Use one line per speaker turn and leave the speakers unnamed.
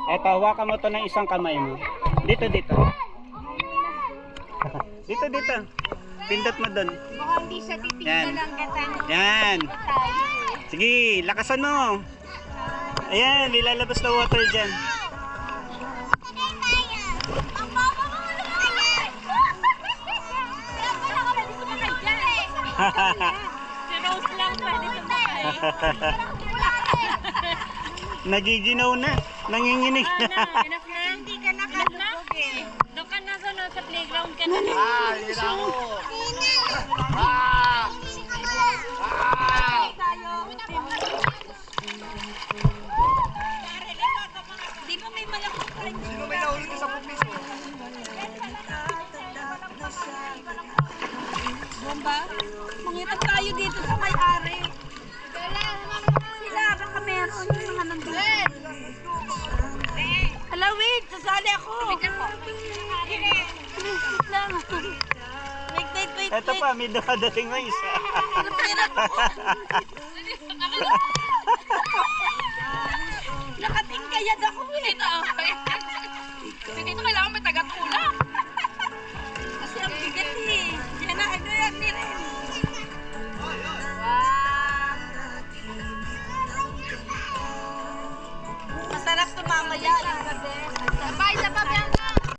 Eto, hawakan mo to ng isang kamay mo. Dito, dito. Dito, dito. Pindot mo doon.
Baka hindi siya titignan
Yan.
lang kita.
Yan. Sige, lakasan mo. Ayan, nilalabas na water dyan.
Si Rose lang pwede sumakay.
Nagiginaw na. Nanginginig na.
Enough na. Hindi ka nakalubog eh. Doon ka na sa playground ka na.
Yun ako. Ah!
Di ba may malakot pa rin?
Sino may nahulog sa pupis mo?
Bomba? Mangitan tayo dito sa may-ari. Sila, baka meron yung mga nandun. Hala, wait! Sasali ako! Wait lang. Wait.
Eto pa, may dumadating na isa.
Napirap ako. Nakatingkayad ako eh.